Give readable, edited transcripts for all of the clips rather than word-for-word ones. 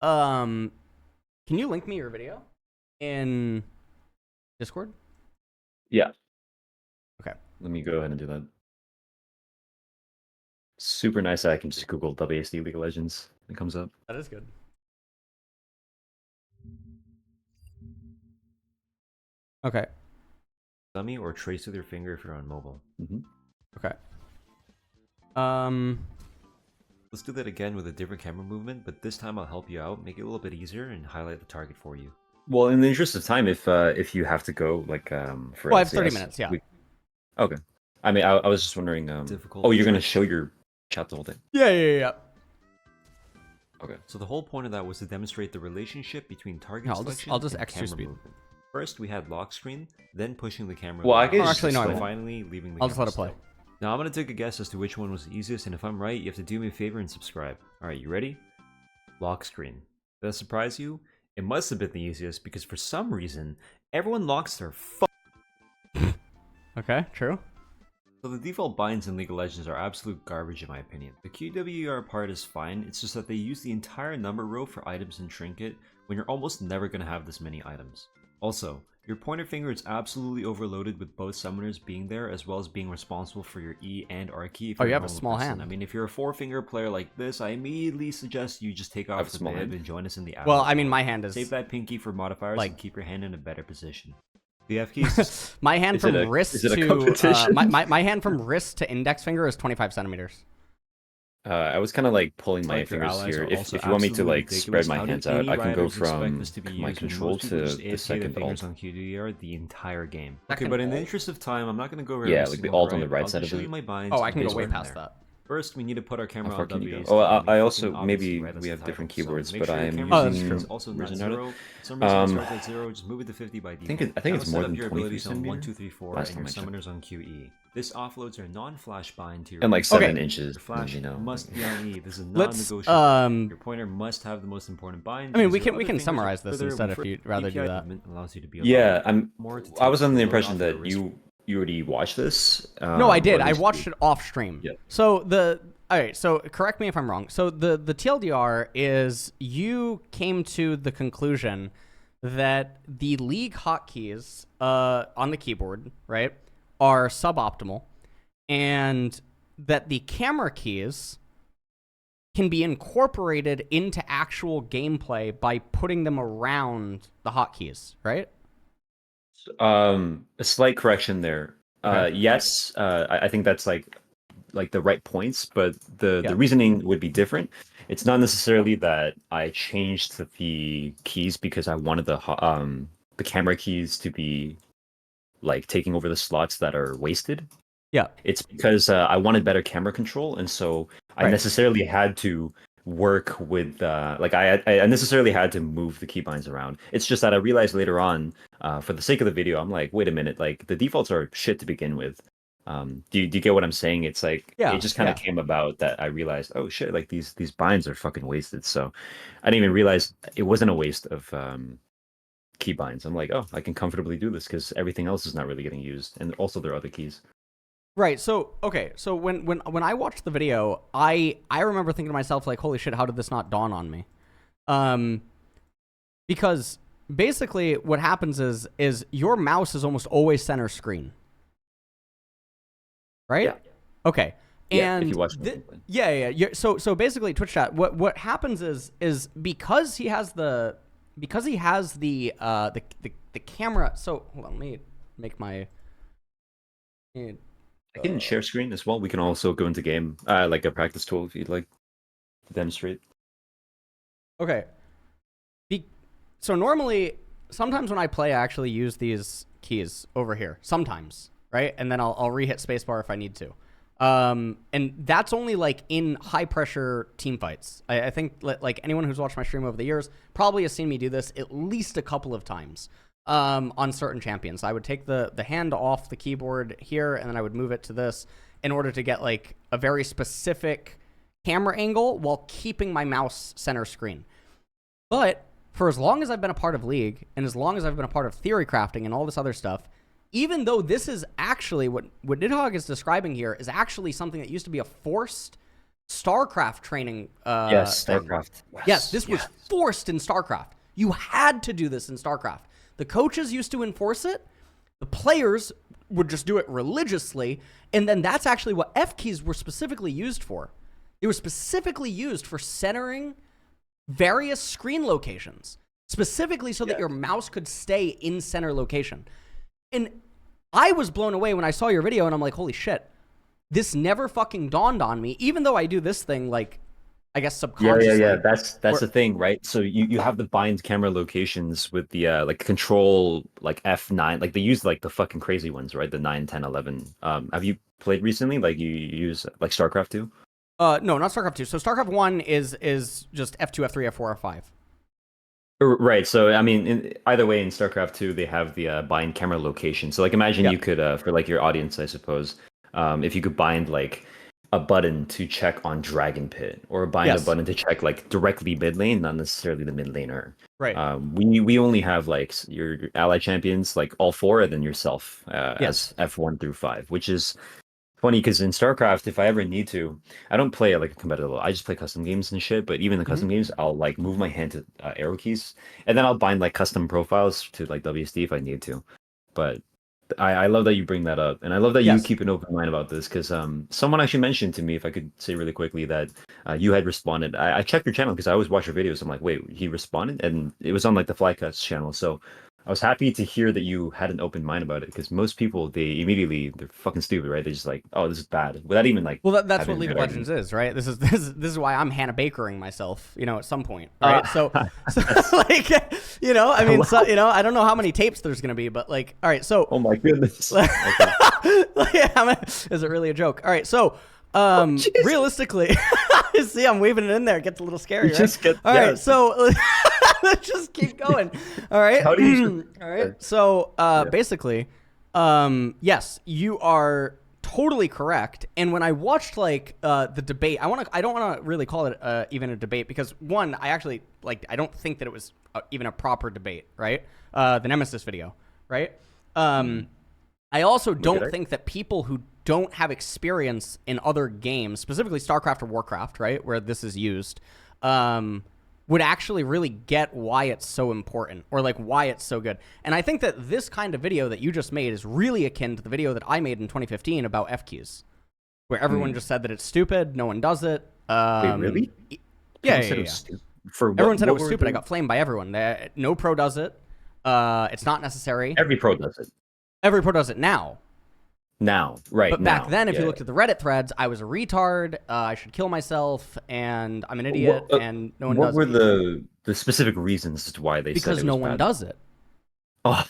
Can you link me your video in Discord? Yeah. Okay. Let me go ahead and do that. Super nice. I can just Google WASD League of Legends. It comes up. That is good. Okay. Dummy or trace with your finger if you're on mobile. Okay. Let's do that again with a different camera movement, but this time I'll help you out, make it a little bit easier, and highlight the target for you. Well, in the interest of time, if you have to go like for Well, I have 30 LCS, minutes. Yeah. Okay. I mean, I was just wondering. Difficult Oh, you're gonna choice. show your chat the whole thing. Yeah. Okay. So the whole point of that was to demonstrate the relationship between target selection I'll just and extra camera speed. movement. First, we had lock screen, then pushing the camera. Well, I around, can just actually, no, I and won't. finally leaving the I'll just let camera it play. still. Now I'm gonna take a guess as to which one was the easiest, and if I'm right, you have to do me a favor and subscribe. All right, you ready? Lock screen. Did that surprise you? It must have been the easiest because for some reason everyone locks their Okay, true. So the default binds in League of Legends are absolute garbage in my opinion. The QWER part is fine, it's just that they use the entire number row for items and trinket when you're almost never going to have this many items. Also, your pointer finger is absolutely overloaded with both summoners being there as well as being responsible for your E and R key. Oh, you have a small hand. I mean, if you're a 4-finger player like this, I immediately suggest you just take off the small bib hand. and join us in the Well, I mean, my hand is Save that pinky for modifiers like- and keep your hand in a better position. The F keys. my hand Is from it a- wrist is it a to competition? my hand from wrist to index finger is 25 centimeters. I was kind of like pulling my Like, your fingers allies here. are If also you want me to absolutely like spread ridiculous. my How do hands out, any I can go riders expect from this to be my used when control most people to just the AFK their second fingers alt. on QDR the entire game. Second Okay, but in the alt? interest of time, I'm not going to go over Yeah, every like the single alt on the right. right I'll side just of show it. you my binds. Oh, I and can go base way from past there. that. First, we need to put our camera How far on can you go? WASD. Oh, I mean, I freaking also obviously, maybe right? That's we the have title. different So keyboards, make but sure your I am camera's Oh, that's using true. also version not out zero. of. Some reason starts at 0, just move it to 50 by default. I think Now it's set more up than your 23 abilities on 1, centimeters. 2, 3, 4, Last and your time I checked. summoners on QE. This offloads your non-flash bind to your And like controller. 7 Okay. inches. Your flash You know. must be on E. This is Let's non-negotiable. Your pointer must have the most important bind. I mean, because we your can other fingers are summarize this further instead when if you'd rather do API that. movement allows you to be Yeah, allowed more to I take was under the load impression off your that wrist. you already watched this. No, I or did. at I least watched it off stream. Yeah. So all right. So correct me if I'm wrong. So the TLDR is you came to the conclusion that the League hotkeys on the keyboard, right, are suboptimal, and that the camera keys can be incorporated into actual gameplay by putting them around the hotkeys, right? A slight correction there. Okay. Yes, I think that's like the right points, but Yeah. the reasoning would be different. It's not necessarily that I changed the keys because I wanted the camera keys to be like taking over the slots that are wasted. Yeah. It's because I wanted better camera control, and so I Right. necessarily had to work with like I necessarily had to move the keybinds around. It's just that I realized later on, for the sake of the video, I'm like, wait a minute, like the defaults are shit to begin with. Do you get what I'm saying? It's like Yeah, it just kind of yeah. came about that I realized, oh shit, like these binds are fucking wasted. So I didn't even realize it wasn't a waste of keybinds. I'm like, oh, I can comfortably do this because everything else is not really getting used, and also there are other keys. Right. So okay. So when I watched the video, I remember thinking to myself like, holy shit, how did this not dawn on me? Because basically what happens is your mouse is almost always center screen. Right? Yeah. Okay. Yeah, And if you watch my gameplay. yeah. So basically, Twitch chat. What happens is because he has the camera. So hold on, let me make my. I can share screen as well. We can also go into game, like a practice tool if you'd like to demonstrate. Okay. So normally, sometimes when I play, I actually use these keys over here. Sometimes, right? And then I'll re-hit spacebar if I need to. And that's only like in high pressure team fights. I think like anyone who's watched my stream over the years probably has seen me do this at least a couple of times. On certain champions, I would take the hand off the keyboard here, and then I would move it to this in order to get like a very specific camera angle while keeping my mouse center screen. But for as long as I've been a part of League, and as long as I've been a part of theory crafting and all this other stuff, even though this is actually what Nidhogg is describing here is actually something that used to be a forced Starcraft training Yes, thing. Starcraft. Yes, this was Yes. forced in Starcraft. You had to do this in Starcraft. The coaches used to enforce it. The players would just do it religiously. And then that's actually what F keys were specifically used for. They were specifically used for centering various screen locations, specifically so that your mouse could stay in center location. And I was blown away when I saw your video, and I'm like, holy shit, this never fucking dawned on me, even though I do this thing, like, I guess subconsciously. Yeah. That's the thing, right? So you have the bind camera locations with the like control like F9, like they use like the fucking crazy ones, right? The 9, 10, 11. Have you played recently? Like you use like StarCraft 2? No, not StarCraft 2. So StarCraft 1 is just F2, F3, F4, F5. Right. So I mean, either way, in StarCraft 2, they have the bind camera location. So like, imagine Yeah. you could, for like your audience, I suppose, if you could bind like a button to check on Dragon Pit, or bind a Yes. button to check like directly mid lane, not necessarily the mid laner. Right. We only have like your ally champions, like all four, and then yourself Yes. as F1 through 5, which is funny because in StarCraft, if I ever need to, I don't play at like a competitive level. I just play custom games and shit. But even the custom games, I'll like move my hand to arrow keys, and then I'll bind like custom profiles to like WSD if I need to. But I love that you bring that up, and I love that you Yes. keep an open mind about this because someone actually mentioned to me, if I could say really quickly, that you had responded. I checked your channel because I always watch your videos. I'm like, wait, he responded, and it was on like the Flycuts channel. So I was happy to hear that you had an open mind about it, because most people, they're fucking stupid, right? They're just like, oh, this is bad, without even like. Well, that's having what a League of good Legends argument. is, right? This is why I'm Hannah Bakering myself, at some point, right? So like, I mean, so, I don't know how many tapes there's gonna be, but like, all right, so Oh my goodness. Okay. is it really a joke? All right, so Jesus. realistically, see, I'm weaving it in there. It gets a little scary, You right? just get- All right, yeah. so let's just keep going. All right. How do you? All right. So basically, yes, you are totally correct. And when I watched like the debate, I don't want to really call it even a debate, because one, I actually I don't think that it was even a proper debate, right? The Nemesis video, right? I also don't think that people who don't have experience in other games, specifically StarCraft or Warcraft, right, where this is used, would actually really get why it's so important, or like why it's so good. And I think that this kind of video that you just made is really akin to the video that I made in 2015 about F keys, where everyone just said that it's stupid, no one does it. Wait, really? Yeah, Someone said it yeah. was stupid. For Everyone said it was were stupid. I the- got flamed by everyone. No pro does it. It's not necessary. Every pro does it Every pro does it now. now, right? But now. back then, if you Yeah. looked at the Reddit threads, I was a retard. I should kill myself, and I'm an idiot, and no one what does were it. the specific reasons as to why they said Because it no was one bad? does it. Oh,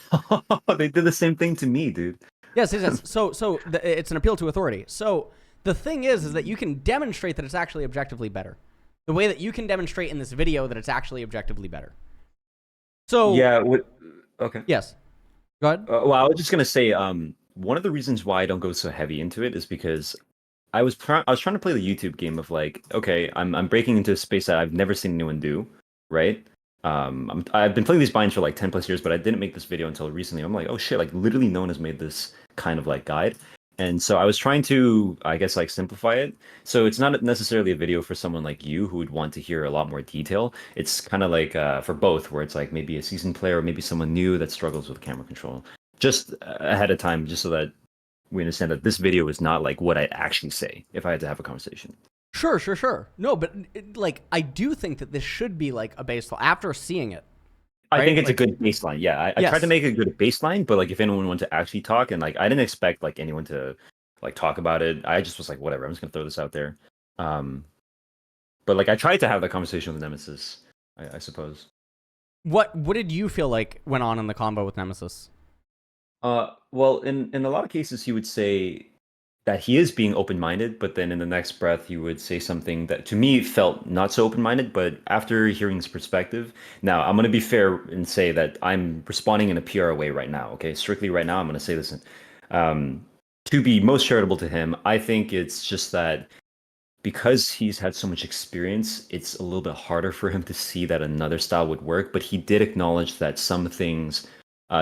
they did the same thing to me, dude. Yes. So it's an appeal to authority. So the thing is that you can demonstrate that it's actually objectively better. The way that you can demonstrate in this video that it's actually objectively better. So Yeah. Okay. yes. Go ahead. Well, I was just gonna say, one of the reasons why I don't go so heavy into it is because I was trying to play the YouTube game of like, okay, I'm breaking into a space that I've never seen anyone do, right? I've been playing these binds for like 10 plus years, but I didn't make this video until recently. I'm like, oh shit, like literally no one has made this kind of like guide. And so I was trying to, I guess, like simplify it. So it's not necessarily a video for someone like you who would want to hear a lot more detail. It's kind of like for both, where it's like maybe a seasoned player or maybe someone new that struggles with camera control. Just ahead of time, just so that we understand that this video is not like what I actually say if I had to have a conversation. Sure. No, but I do think that this should be like a baseline after seeing it. I Right? think it's Like- a good baseline. Yeah, I Yes. tried to make a good baseline, but like if anyone wanted to actually talk, and like I didn't expect like anyone to like talk about it. I just was like, whatever, I'm just gonna throw this out there. But like I tried to have that conversation with Nemesis, I suppose. What did you feel like went on in the combo with Nemesis? Well, in a lot of cases, he would say that he is being open-minded, but then in the next breath, he would say something that to me felt not so open-minded. But after hearing his perspective, now I'm gonna be fair and say that I'm responding in a PR way right now. Okay, strictly right now, I'm gonna say this. To be most charitable to him, I think it's just that because he's had so much experience, it's a little bit harder for him to see that another style would work. But he did acknowledge that some things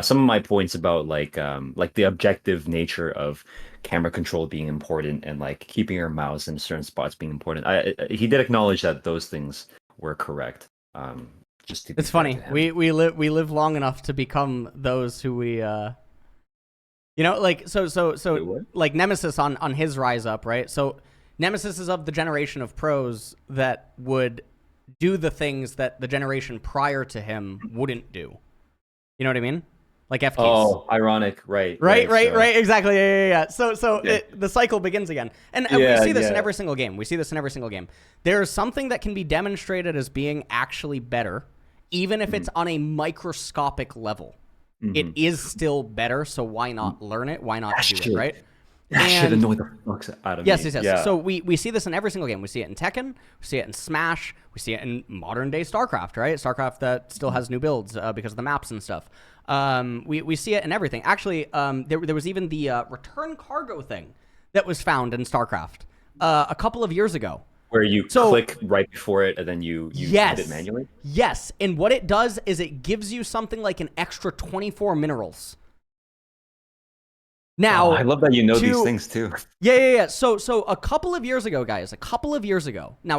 some of my points about like the objective nature of camera control being important and like keeping your mouse in certain spots being important. He did acknowledge that those things were correct. Just to be It's fair funny. to him. We live long enough to become those who we you know, like so Wait, what? like Nemesis on his rise up, right? So Nemesis is of the generation of pros that would do the things that the generation prior to him wouldn't do. You know what I mean? Like F keys. Oh, ironic, right? Right, so- exactly. Yeah. So Okay. the cycle begins again. And we Yeah, see this in yeah. every single game. There's something that can be demonstrated as being actually better, even if it's on a microscopic level. It is still better, so why not learn it? Why not do it, right? That shit And- annoyed the fuck out of Yes, me. yes, yes. Yeah. So we see this in every single game. We see it in Tekken, we see it in Smash, we see it in modern day Starcraft, right? Starcraft that still has new builds because of the maps and stuff. We see it in everything. Actually, there was even the return cargo thing that was found in Starcraft a couple of years ago. Where you click right before it and then you Yes. hit it manually. Yes, and what it does is it gives you something like an extra 24 minerals. Now, Oh, I love that you know these things too. Yeah. So a couple of years ago, guys, now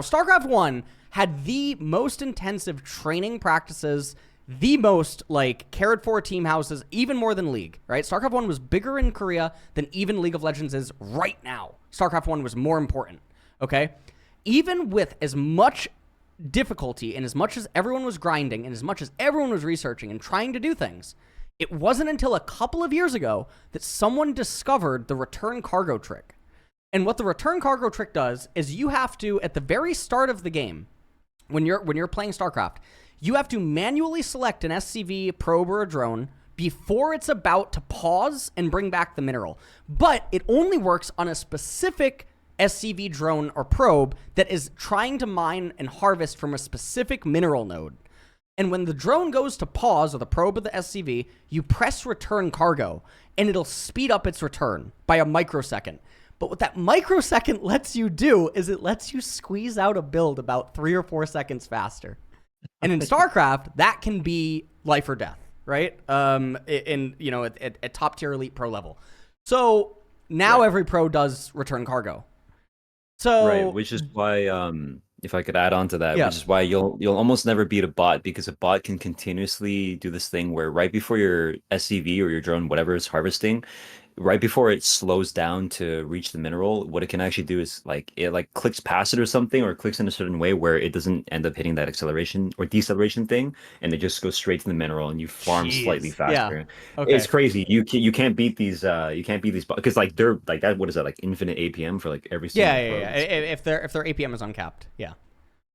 StarCraft 1 had the most intensive training practices, the most like cared for team houses, even more than League, right? StarCraft 1 was bigger in Korea than even League of Legends is right now. StarCraft 1 was more important, okay? Even with as much difficulty and as much as everyone was grinding and as much as everyone was researching and trying to do things, it wasn't until a couple of years ago that someone discovered the return cargo trick. And what the return cargo trick does is you have to, at the very start of the game, when you're playing StarCraft, you have to manually select an SCV, probe, or a drone before it's about to pause and bring back the mineral. But it only works on a specific SCV drone or probe that is trying to mine and harvest from a specific mineral node. And when the drone goes to pause, or the probe of the SCV, you press return cargo, and it'll speed up its return by a microsecond. But what that microsecond lets you do is it lets you squeeze out a build about 3 or 4 seconds faster. And in StarCraft, that can be life or death, right? At top tier elite pro level. So now every pro does return cargo. So Right, which is why if I could add on to that, Yeah. which is why you'll almost never beat a bot, because a bot can continuously do this thing where right before your SCV or your drone, whatever is harvesting, right before it slows down to reach the mineral, what it can actually do is like it like clicks past it or something, or clicks in a certain way where it doesn't end up hitting that acceleration or deceleration thing, and it just goes straight to the mineral and you farm slightly Jeez. faster. Yeah. Okay. It's crazy. You can't beat these bots because like they're like that. What is that, like infinite APM for like every single Yeah. probe? If their APM is uncapped, yeah.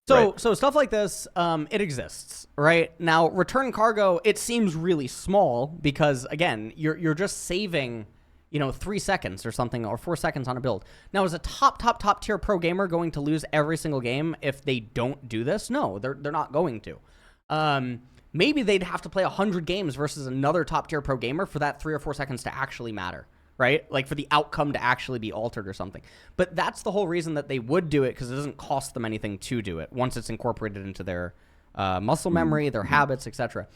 So Right. so stuff like this, it exists, right? Now, return cargo, it seems really small because again, you're just saving, 3 seconds or something, or 4 seconds on a build. Now, is a top tier pro gamer going to lose every single game if they don't do this? No, they're not going to. Maybe they'd have to play 100 games versus another top tier pro gamer for that 3 or 4 seconds to actually matter, right? Like for the outcome to actually be altered or something. But that's the whole reason that they would do it, because it doesn't cost them anything to do it once it's incorporated into their muscle memory, their habits, etc.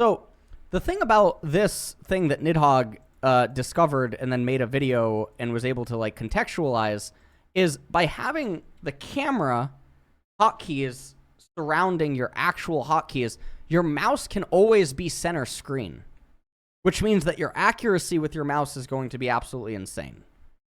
So the thing about this thing that Nidhogg discovered and then made a video and was able to like contextualize is by having the camera hotkeys surrounding your actual hotkeys, your mouse can always be center screen, which means that your accuracy with your mouse is going to be absolutely insane.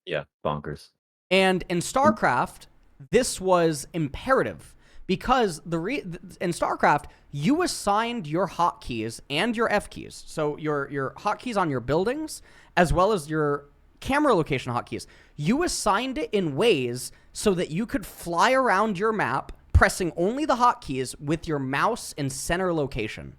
Yeah, bonkers. And in StarCraft, this was imperative because in StarCraft, you assigned your hotkeys and your F keys. So your hotkeys on your buildings, as well as your camera location hotkeys, you assigned it in ways so that you could fly around your map, pressing only the hotkeys with your mouse in center location.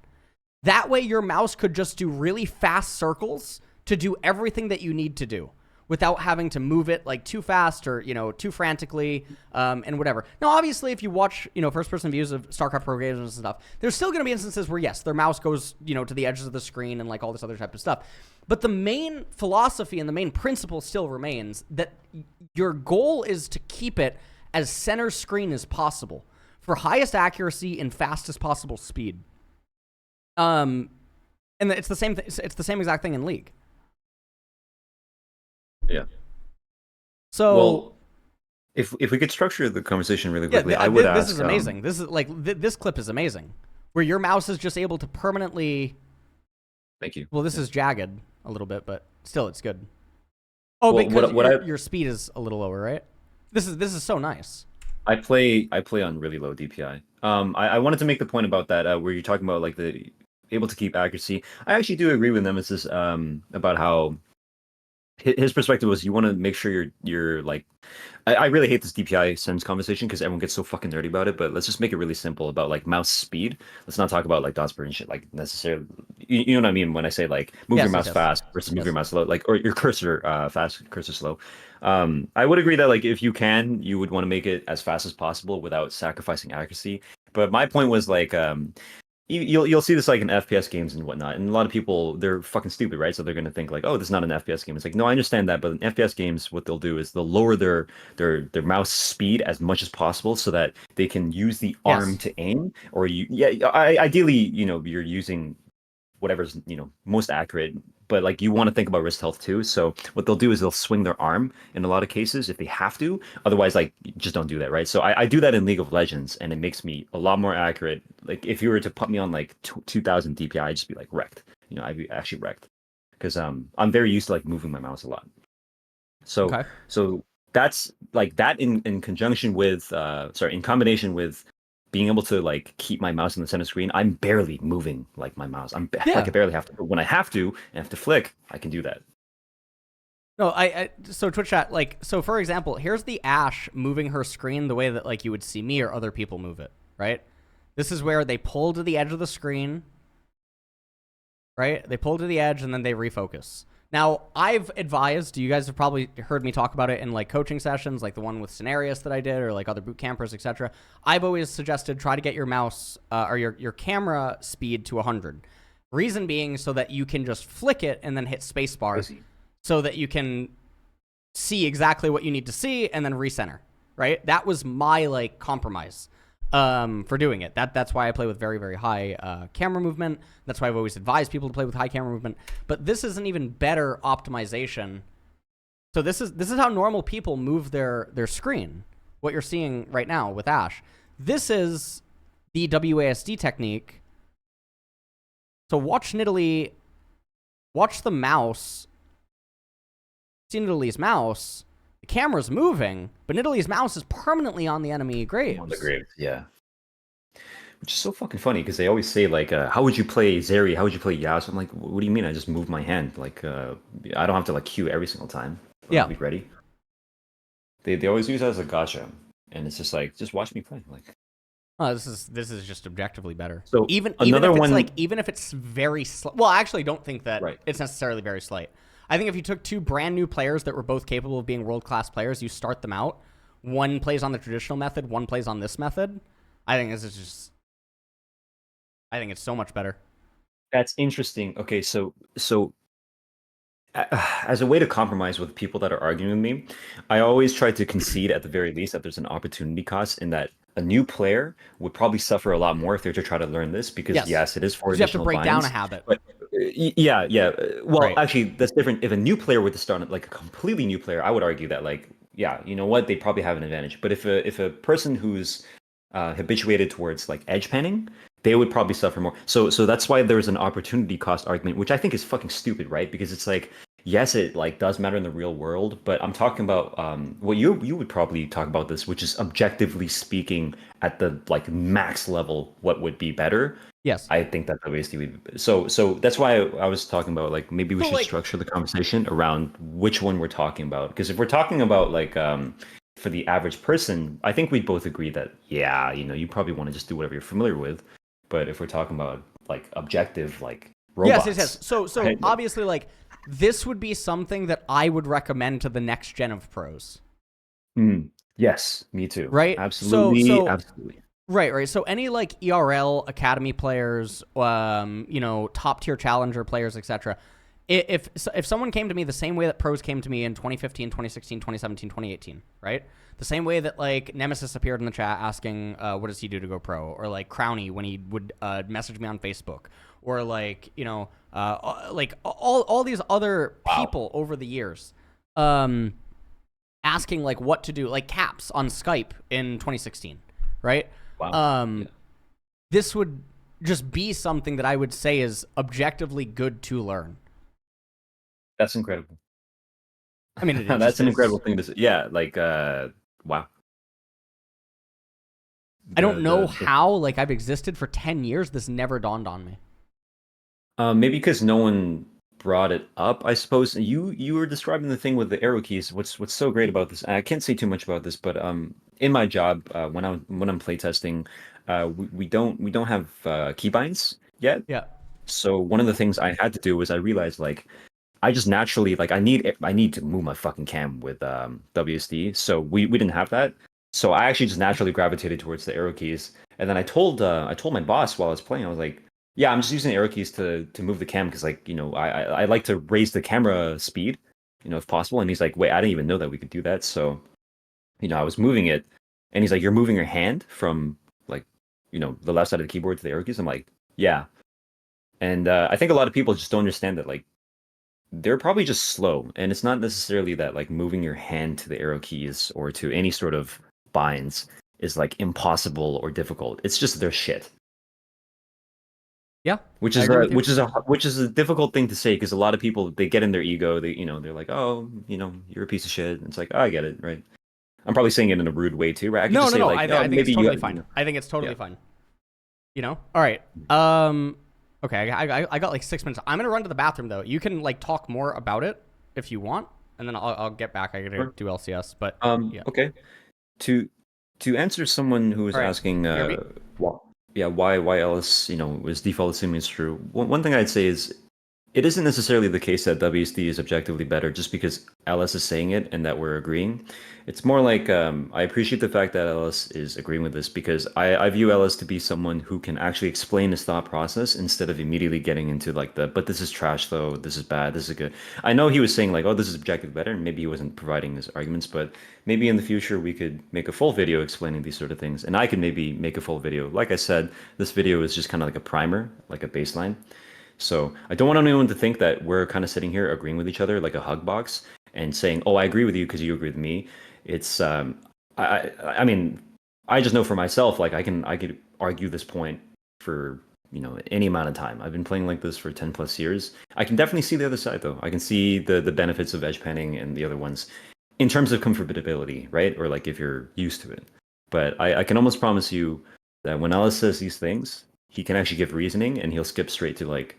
That way, your mouse could just do really fast circles to do everything that you need to do without having to move it like too fast or, too frantically and whatever. Now, obviously, if you watch, first-person views of StarCraft pro games and stuff, there's still going to be instances where, yes, their mouse goes, to the edges of the screen and like all this other type of stuff. But the main philosophy and the main principle still remains that your goal is to keep it as center screen as possible for highest accuracy and fastest possible speed. And it's the same. It's the same exact thing in League. Yeah. So. Well, if we could structure the conversation really quickly, Yeah, I would ask. This is amazing. This is like this clip is amazing, where your mouse is just able to permanently. Thank you. Well, this is jagged a little bit, but still, it's good. Oh, Well, because your speed is a little lower, right? This is so nice. I play on really low DPI. I wanted to make the point about that where you're talking about like the able to keep accuracy. I actually do agree with Nemesis about how his perspective was you want to make sure you're like I really hate this DPI sense conversation because everyone gets so fucking dirty about it, but let's just make it really simple about like mouse speed. Let's not talk about like dots per inch shit like necessarily. You know what I mean when I say like move your mouse fast versus move your mouse slow, like or your cursor fast, cursor slow. I would agree that like if you can, you would want to make it as fast as possible without sacrificing accuracy. But my point was like you'll see this like in FPS games and whatnot, and a lot of people they're fucking stupid, right? So they're gonna think like, oh, this is not an FPS game. It's like, no, I understand that, but in FPS games, what they'll do is they'll lower their mouse speed as much as possible so that they can use the arm to aim, or ideally, you're using whatever's most accurate, but like you want to think about wrist health too. So what they'll do is they'll swing their arm in a lot of cases if they have to. Otherwise, like just don't do that, right? So I do that in League of Legends, and it makes me a lot more accurate. Like if you were to put me on like 2000 DPI, I'd just be like wrecked. I'd be actually wrecked because I'm very used to like moving my mouse a lot. So so that's like that in conjunction with in combination with being able to like keep my mouse in the center screen. I'm barely moving like my mouse. Like I barely have to. But when I have to and have to flick, I can do that. No, so Twitch chat, like, so for example, here's the Ashe moving her screen the way that like you would see me or other people move it, right? This is where they pull to the edge of the screen, right? They pull to the edge and then they refocus. Now, I've advised, you guys have probably heard me talk about it in like coaching sessions, like the one with Scenarius that I did, or like other boot campers, etc. I've always suggested try to get your mouse or your camera speed to 100. Reason being so that you can just flick it and then hit spacebar, so that you can see exactly what you need to see and then recenter. Right? That was my like compromise for doing it. That's why I play with very, very high camera movement. That's why I've always advised people to play with high camera movement. But this is an even better optimization. So this is how normal people move their screen. What you're seeing right now with Ashe. This is the WASD technique. So watch Nidalee, watch the mouse. See Nidalee's mouse. The camera's moving, but Nidalee's mouse is permanently on the enemy graves. On the graves, yeah. Which is so fucking funny because they always say like, how would you play Zeri? How would you play Yasuo? I'm like, what do you mean? I just move my hand. Like, I don't have to like Q every single time. I'll be ready. They always use that as a gotcha, and it's just like, just watch me play. Like, oh, this is just objectively better. So even if it's like even if it's very well, I actually don't think that it's necessarily very slight. I think if you took two brand new players that were both capable of being world-class players, you start them out. One plays on the traditional method, one plays on this method. I think it's so much better. That's interesting. Okay, so as a way to compromise with people that are arguing with me, I always try to concede at the very least that there's an opportunity cost in that a new player would probably suffer a lot more if they're to try to learn this because yes it is for additional you have to break down a habit. But well, actually, that's different. If a new player were to start, like a completely new player, I would argue that, like, yeah, you know what, they probably have an advantage. But if a person who's habituated towards like edge panning, they would probably suffer more. So that's why there's an opportunity cost argument, which I think is fucking stupid, right? Because it's like, yes, it like does matter in the real world, but I'm talking about what you would probably talk about this, which is objectively speaking, at the like max level, what would be better. Yes, I think that obviously would. So that's why I was talking about like maybe we should structure the conversation around which one we're talking about. Because if we're talking about like for the average person, I think we'd both agree that you probably want to just do whatever you're familiar with. But if we're talking about like objective like robots, yes. So obviously like this would be something that I would recommend to the next gen of pros. Yes, me too. Right, absolutely, absolutely. Right. So any like ERL academy players, top tier challenger players, etc. if someone came to me the same way that pros came to me in 2015, 2016, 2017, 2018, right? The same way that like Nemesis appeared in the chat asking, what does he do to go pro? Or like Crowny when he would message me on Facebook. Or like, like all these other people over the years asking like what to do, like Caps on Skype in 2016, right? Wow. This would just be something that I would say is objectively good to learn. That's incredible. I mean, That's an incredible thing to say. Yeah, like wow. I don't know how, like, I've existed for 10 years. This never dawned on me. Maybe because no one brought it up. I suppose you were describing the thing with the arrow keys. What's so great about this? I can't say too much about this, but in my job, when I'm playtesting, we don't have keybinds yet. Yeah. So one of the things I had to do was I realized like I just naturally like I need to move my fucking cam with WSD. So we didn't have that. So I actually just naturally gravitated towards the arrow keys. And then I told my boss while I was playing, I was like, yeah, I'm just using arrow keys to move the cam because like, I like to raise the camera speed, if possible. And he's like, wait, I didn't even know that we could do that. So, I was moving it and he's like, you're moving your hand from like, the left side of the keyboard to the arrow keys. I'm like, yeah. And I think a lot of people just don't understand that like they're probably just slow. And it's not necessarily that like moving your hand to the arrow keys or to any sort of binds is like impossible or difficult. It's just their shit. Yeah. Which is a difficult thing to say because a lot of people they get in their ego. They're like, oh, you're a piece of shit. And it's like, oh, I get it, right? I'm probably saying it in a rude way too, right? I could just say like, I think it's totally fine. You know. I think it's totally fine. All right. Okay, I got like 6 minutes. I'm gonna run to the bathroom though. You can like talk more about it if you want, and then I'll get back. I gotta do LCS, but yeah. Okay. To answer someone who was asking, why Ellis, was default assuming it's true. One thing I'd say is it isn't necessarily the case that WSD is objectively better just because Ellis is saying it and that we're agreeing. It's more like I appreciate the fact that Ellis is agreeing with this because I view Ellis to be someone who can actually explain his thought process instead of immediately getting into like but this is trash though, this is bad, this is good. I know he was saying like, oh, this is objectively better, and maybe he wasn't providing his arguments, but maybe in the future we could make a full video explaining these sort of things, and I could maybe make a full video. Like I said, this video is just kind of like a primer, like a baseline. So I don't want anyone to think that we're kind of sitting here agreeing with each other like a hug box and saying, "Oh, I agree with you because you agree with me." It's I mean, I just know for myself like I could argue this point for any amount of time. I've been playing like this for 10 plus years. I can definitely see the other side though. I can see the benefits of edge panning and the other ones in terms of comfortability, right? Or like if you're used to it. But I can almost promise you that when Alice says these things, he can actually give reasoning and he'll skip straight to like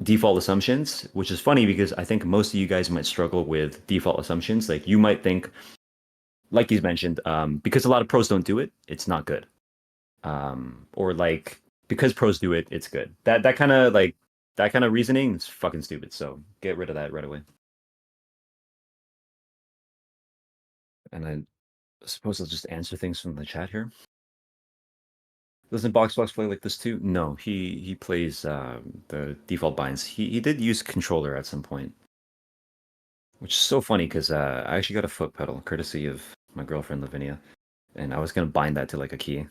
default assumptions, which is funny because I think most of you guys might struggle with default assumptions. Like you might think, like he's mentioned, because a lot of pros don't do it, it's not good. Or like because pros do it, it's good. That kind of reasoning is fucking stupid. So get rid of that right away. And I suppose I'll just answer things from the chat here. Doesn't Boxbox play like this too? No, he plays the default binds. He did use controller at some point, which is so funny because I actually got a foot pedal courtesy of my girlfriend Lavinia, and I was gonna bind that to like a key.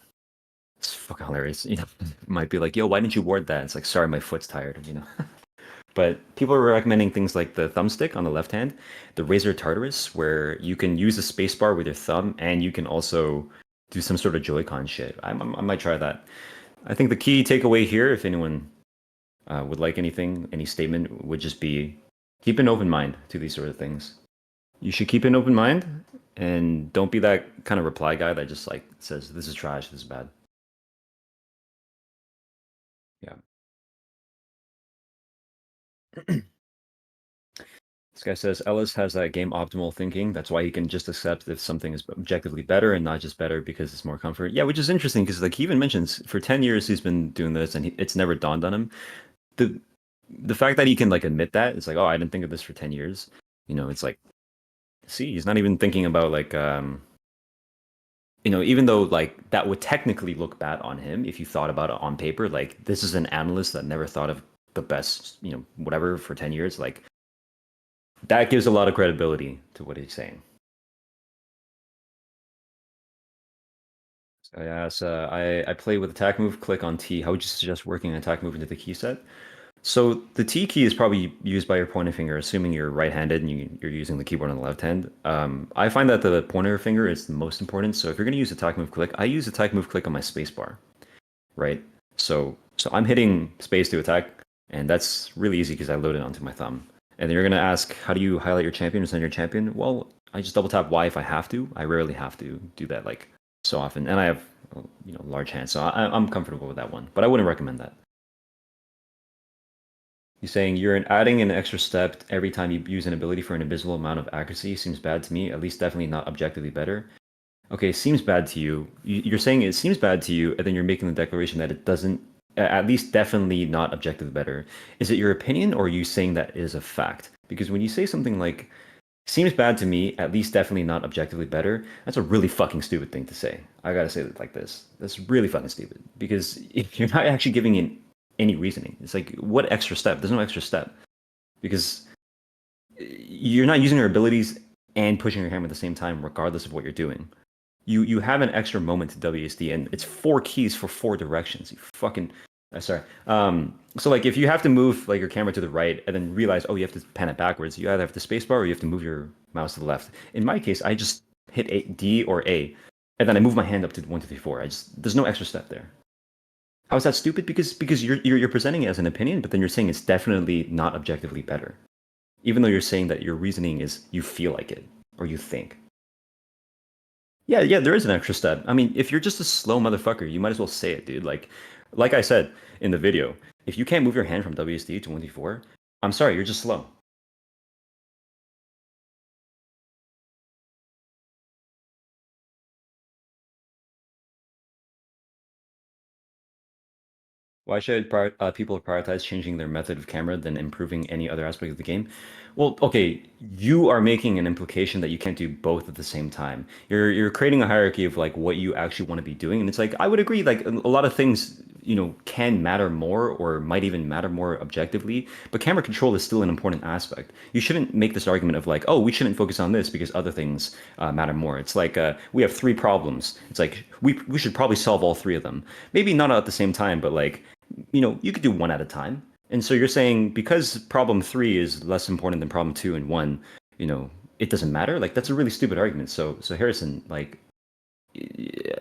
It's fucking hilarious. It might be like, yo, why didn't you ward that? It's like, sorry, my foot's tired. But people are recommending things like the thumbstick on the left hand, the Razer Tartarus, where you can use the spacebar with your thumb, and you can also do some sort of Joy-Con shit. I might try that. I think the key takeaway here, if anyone would like anything, any statement, would just be keep an open mind to these sort of things. You should keep an open mind, and don't be that kind of reply guy that just like says, this is trash, this is bad. Yeah. This guy says Ellis has that game optimal thinking. That's why he can just accept if something is objectively better and not just better because it's more comfort. Yeah, which is interesting because like he even mentions for 10 years he's been doing this and it's never dawned on him. The fact that he can like admit that it's like, oh, I didn't think of this for 10 years. It's like, see, he's not even thinking about like even though like that would technically look bad on him if you thought about it on paper, like this is an analyst that never thought of the best, whatever for 10 years, like that gives a lot of credibility to what he's saying. So yeah, so I play with attack move, click on T. How would you suggest working an attack move into the key set? So the T key is probably used by your pointer finger, assuming you're right-handed and you're using the keyboard on the left hand. I find that the pointer finger is the most important. So if you're going to use attack move click, I use attack move click on my spacebar, right? So I'm hitting space to attack, and that's really easy because I load it onto my thumb. And then you're going to ask, how do you highlight your champion or send your champion? Well, I just double tap Y if I have to. I rarely have to do that like so often, and I have large hands, so I'm comfortable with that one. But I wouldn't recommend that. He's saying you're adding an extra step every time you use an ability for an invisible amount of accuracy. Seems bad to me. At least definitely not objectively better. Okay, seems bad to you. You're saying it seems bad to you, and then you're making the declaration that it doesn't. At least definitely not objectively better. Is it your opinion, or are you saying that is a fact? Because when you say something like seems bad to me, at least definitely not objectively better, that's a really fucking stupid thing to say. I gotta say it like this. That's really fucking stupid. Because if you're not actually giving it any reasoning, it's like, what extra step? There's no extra step. Because you're not using your abilities and pushing your hammer at the same time, regardless of what you're doing. You have an extra moment to WSD, and it's 4 keys for 4 directions. You fucking sorry. So like if you have to move like your camera to the right and then realize, oh, you have to pan it backwards, you either have the spacebar or you have to move your mouse to the left. In my case, I just hit D or A, and then I move my hand up to 1, 2, 3, 4. There's no extra step there. How is that stupid? Because you're presenting it as an opinion, but then you're saying it's definitely not objectively better, even though you're saying that your reasoning is you feel like it or you think. Yeah, there is an extra step. I mean, if you're just a slow motherfucker, you might as well say it, dude. Like I said in the video, if you can't move your hand from WSD to 1d4, I'm sorry, you're just slow. Why should people prioritize changing their method of camera than improving any other aspect of the game? Well, okay, you are making an implication that you can't do both at the same time. You're creating a hierarchy of like what you actually want to be doing, and it's like I would agree, like a lot of things, can matter more or might even matter more objectively, but camera control is still an important aspect. You shouldn't make this argument of like, oh, we shouldn't focus on this because other things matter more. It's like we have 3 problems. It's like we should probably solve all 3 of them. Maybe not at the same time, but like you could do one at a time. And so you're saying because problem 3 is less important than problem 2 and 1, it doesn't matter. Like that's a really stupid argument. So Harrison, like,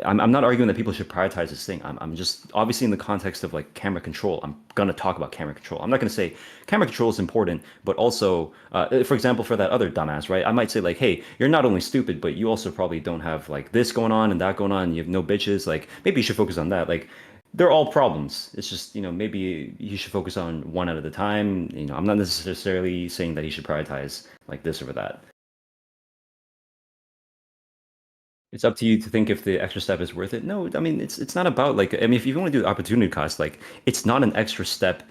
I'm not arguing that people should prioritize this thing. I'm just obviously in the context of like camera control. I'm gonna talk about camera control. I'm not gonna say camera control is important, but also, for example, for that other dumbass, right? I might say like, hey, you're not only stupid, but you also probably don't have like this going on and that going on. You have no bitches. Like maybe you should focus on that. Like they're all problems. It's just, maybe you should focus on one at a time. I'm not necessarily saying that he should prioritize like this over that. It's up to you to think if the extra step is worth it. No, I mean it's not about like, I mean, if you want to do the opportunity cost, like it's not an extra step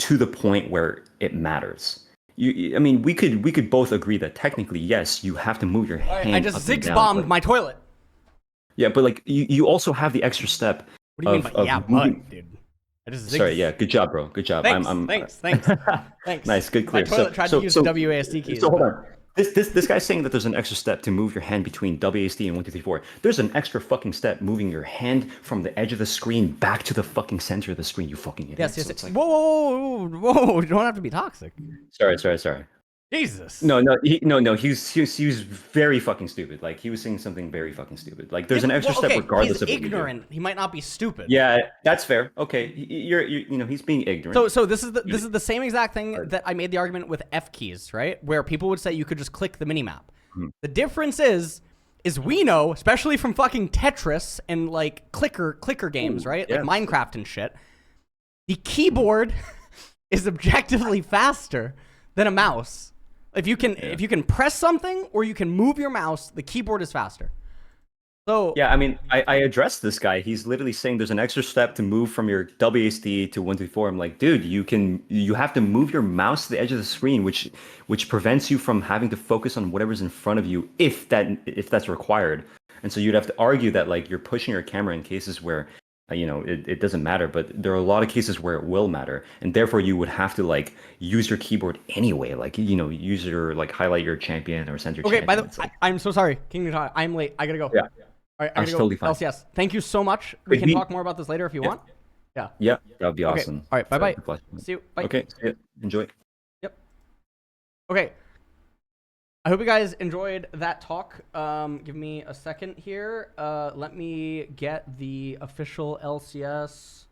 to the point where it matters. I mean, we could both agree that technically, yes, you have to move your hand. I just 6-bombed my toilet. Yeah, but like you also have the extra step. What do you mean by yeah, but, dude? I just Sorry, yeah, good job, bro. Good job. Thanks. Nice, good, clear. My toilet tried to use the WASD keys. So hold on. This guy's saying that there's an extra step to move your hand between WASD and 1, 2, 3, 4. There's an extra fucking step moving your hand from the edge of the screen back to the fucking center of the screen. You fucking idiot. Yes. So like, whoa! You don't have to be toxic. Sorry. Jesus. No. He was very fucking stupid. Like he was saying something very fucking stupid. Like there's an extra step regardless of what ignorant. He might not be stupid. Yeah, that's fair. Okay, you're he's being ignorant. So this is the same exact thing that I made the argument with F keys, right? Where people would say you could just click the minimap. The difference is we know, especially from fucking Tetris and like clicker games, right? Like Minecraft and shit. The keyboard is objectively faster than a mouse. If you can press something or you can move your mouse, the keyboard is faster. So yeah, I mean, I addressed this guy. He's literally saying there's an extra step to move from your WASD to 1, 2, 4. I'm like, dude, you have to move your mouse to the edge of the screen, which prevents you from having to focus on whatever's in front of you if that's required. And so you'd have to argue that like you're pushing your camera in cases where it doesn't matter, but there are a lot of cases where it will matter, and therefore you would have to like use your keyboard anyway, like use your like highlight your champion or center Okay, by champion. the It's like, I'm so sorry, King Nidhogg. I'm late. I gotta go. yeah, All right, I that's gotta go. totally fine. LCS. Thank you so much. We can talk more about this later if you want. Yeah. Yeah, that would be Okay. awesome. All right. Bye bye. So, See you. Bye. okay, see ya. Enjoy. Yep. Okay. I hope you guys enjoyed that talk. Give me a second here. Let me get the official LCS